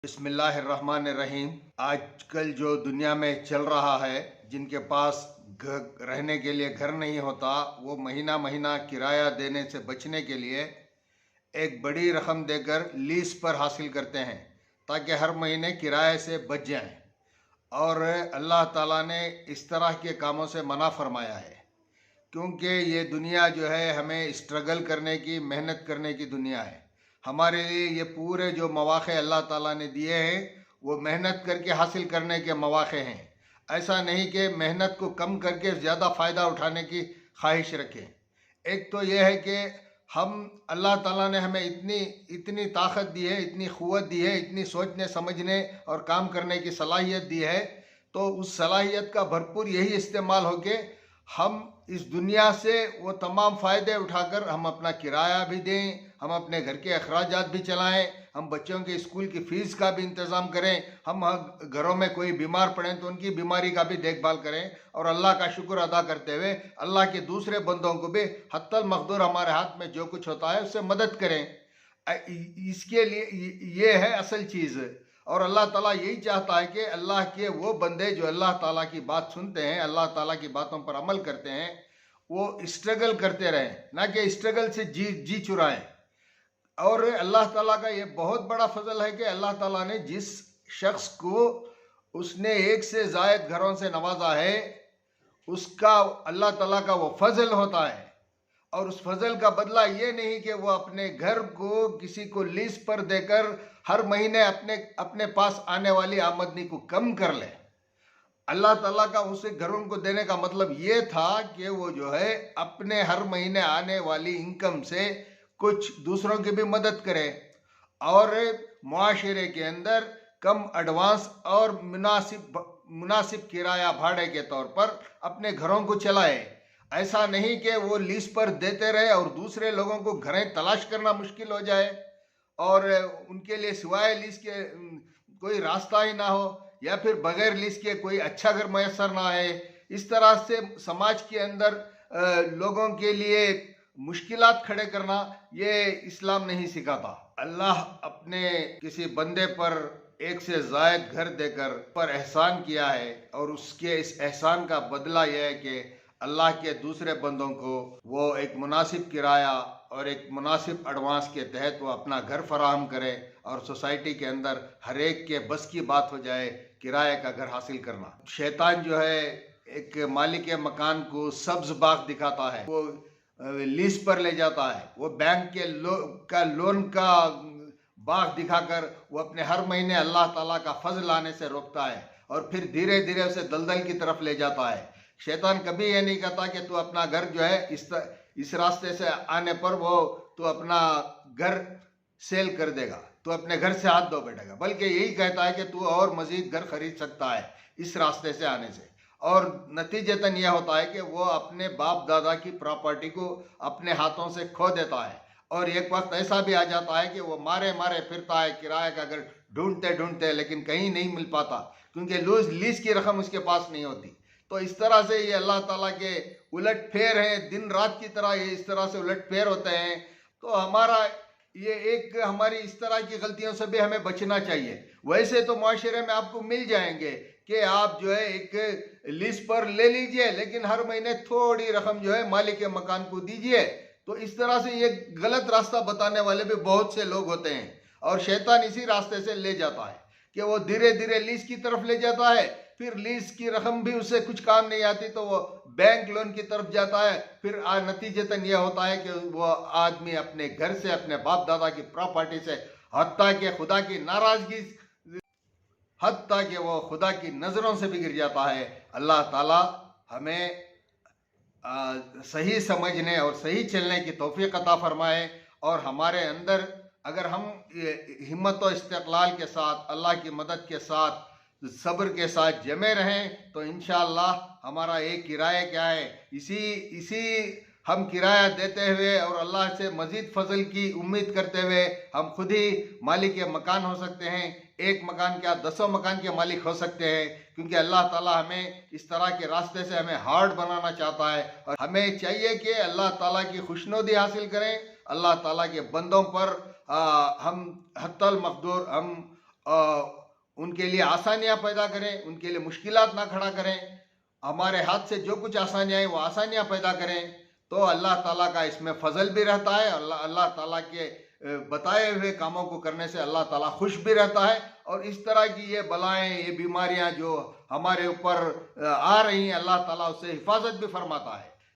बिस्मिल्लाहिर्रहमानिर्रहीम। आजकल जो दुनिया में चल रहा है, जिनके पास रहने के लिए घर नहीं होता, वो महीना महीना किराया देने से बचने के लिए एक बड़ी रकम देकर लीज पर हासिल करते हैं ताकि हर महीने किराए से बच जाएं। और अल्लाह ताला ने इस तरह के कामों से मना फरमाया है, क्योंकि ये दुनिया जो है हमें स्ट्रगल करने की, मेहनत करने की दुनिया है। हमारे लिए ये पूरे जो मौक़े अल्लाह ताला ने दिए हैं वो मेहनत करके हासिल करने के मौक़े हैं। ऐसा नहीं कि मेहनत को कम करके ज़्यादा फ़ायदा उठाने की ख्वाहिश रखें। एक तो ये है कि हम अल्लाह ताला ने हमें इतनी इतनी ताकत दी है, इतनी क़ुव्वत दी है, इतनी सोचने समझने और काम करने की सलाहियत दी है, तो उस सलाहियत का भरपूर यही इस्तेमाल हो के हम इस दुनिया से वो तमाम फ़ायदे उठाकर हम अपना किराया भी दें, हम अपने घर के अखराजात भी चलाएं, हम बच्चों के स्कूल की फ़ीस का भी इंतज़ाम करें, हम घरों में कोई बीमार पड़ें तो उनकी बीमारी का भी देखभाल करें, और अल्लाह का शुक्र अदा करते हुए अल्लाह के दूसरे बंदों को भी हत्तल मक़दूर हमारे हाथ में जो कुछ होता है उससे मदद करें। इसके लिए ये है असल चीज़। और अल्लाह ताला यही चाहता है कि अल्लाह के वो बंदे जो अल्लाह ताला की बात सुनते हैं, अल्लाह ताला की बातों पर अमल करते हैं, वो स्ट्रगल करते रहें, ना कि स्ट्रगल से जी चुराएं। और अल्लाह ताला का ये बहुत बड़ा फजल है कि अल्लाह ताला ने जिस शख्स को उसने एक से ज़ायद घरों से नवाजा है, उसका अल्लाह ताला का वो फजल होता है। और उस फजल का बदला ये नहीं कि वो अपने घर को किसी को लीज पर देकर हर महीने अपने अपने पास आने वाली आमदनी को कम कर ले। अल्लाह ताला का उसे घरों को देने का मतलब ये था कि वो जो है अपने हर महीने आने वाली इनकम से कुछ दूसरों की भी मदद करे और मुआशरे के अंदर कम एडवांस और मुनासिब किराया भाड़े के तौर पर अपने घरों को चलाए। ऐसा नहीं कि वो लीज पर देते रहे और दूसरे लोगों को घरें तलाश करना मुश्किल हो जाए और उनके लिए सिवाय लीज के कोई रास्ता ही ना हो, या फिर बगैर लीज के कोई अच्छा घर मैसर ना आए। इस तरह से समाज के अंदर लोगों के लिए मुश्किलात खड़े करना ये इस्लाम नहीं सिखाता। अल्लाह अपने किसी बंदे पर एक से ज़ायद घर देकर पर एहसान किया है, और उसके इस एहसान का बदला यह है कि अल्लाह के दूसरे बंदों को वो एक मुनासिब किराया और एक मुनासिब एडवांस के तहत वो अपना घर फराहम करे, और सोसाइटी के अंदर हर एक के बस की बात हो जाए किराए का घर हासिल करना। शैतान जो है एक मालिक मकान को सब्ज बाग दिखाता है, वो लीज पर ले जाता है, वो बैंक के लोन का बाग दिखाकर वो अपने हर महीने अल्लाह ताला का फजल आने से रोकता है, और फिर धीरे धीरे उसे दलदल की तरफ ले जाता है। शैतान कभी ये नहीं कहता कि तू अपना घर जो है इस रास्ते से आने पर वो तू अपना घर सेल कर देगा, तू अपने घर से हाथ धो बैठेगा, बल्कि यही कहता है कि तू और मजीद घर खरीद सकता है इस रास्ते से आने से। और नतीजतन यह होता है कि वो अपने बाप दादा की प्रॉपर्टी को अपने हाथों से खो देता है, और एक वक्त ऐसा भी आ जाता है कि वो मारे मारे फिरता है किराए का घर ढूंढते ढूंढते, लेकिन कहीं नहीं मिल पाता क्योंकि लीज की रकम उसके पास नहीं होती। तो इस तरह से ये अल्लाह ताला के उलट फेर हैं, दिन रात की तरह ये इस तरह से उलट फेर होते हैं। तो हमारी इस तरह की गलतियों से भी हमें बचना चाहिए। वैसे तो माशरे में आपको मिल जाएंगे कि आप जो है एक लीज पर ले लीजिए, लेकिन हर महीने थोड़ी रकम जो है मालिक मकान को दीजिए। तो इस तरह से ये गलत रास्ता बताने वाले भी बहुत से लोग होते हैं, और शैतान इसी रास्ते से ले जाता है कि वो धीरे धीरे लीज की तरफ ले जाता है, फिर लीज की रकम भी उससे कुछ काम नहीं आती तो वो बैंक लोन की तरफ जाता है। फिर नतीजतन यह होता है कि वो आदमी अपने घर से, अपने बाप दादा की प्रॉपर्टी से, हत्ता कि खुदा की नाराजगी, हत्ता कि वो खुदा की नज़रों से भी गिर जाता है। अल्लाह ताला हमें सही समझने और सही चलने की तौफीक अता फरमाए, और हमारे अंदर अगर हम हिम्मत और इस्तिक़लाल के साथ, अल्लाह की मदद के साथ, सब्र के साथ जमे रहें तो इंशाअल्लाह हमारा एक किराया क्या है, इसी हम किराया देते हुए और अल्लाह से मज़ीद फजल की उम्मीद करते हुए हम खुद ही मालिक मकान हो सकते हैं। एक मकान क्या, 10 मकान के मालिक हो सकते हैं, क्योंकि अल्लाह ताला हमें इस तरह के रास्ते से हमें हार्ड बनाना चाहता है। और हमें चाहिए कि अल्लाह ताला की खुशनुदी हासिल करें, अल्लाह ताला के बंदों पर हम हत्तल मक़दूर हम उनके लिए आसानियां पैदा करें, उनके लिए मुश्किलात ना खड़ा करें। हमारे हाथ से जो कुछ आसानियां हैं वो आसानियां पैदा करें, तो अल्लाह ताला का इसमें फजल भी रहता है। अल्लाह अल्लाह ताला के बताए हुए कामों को करने से अल्लाह ताला खुश भी रहता है। और इस तरह की ये बलाएं, ये बीमारियां जो हमारे ऊपर आ रही हैं, अल्लाह ताला उससे हिफाजत भी फरमाता है।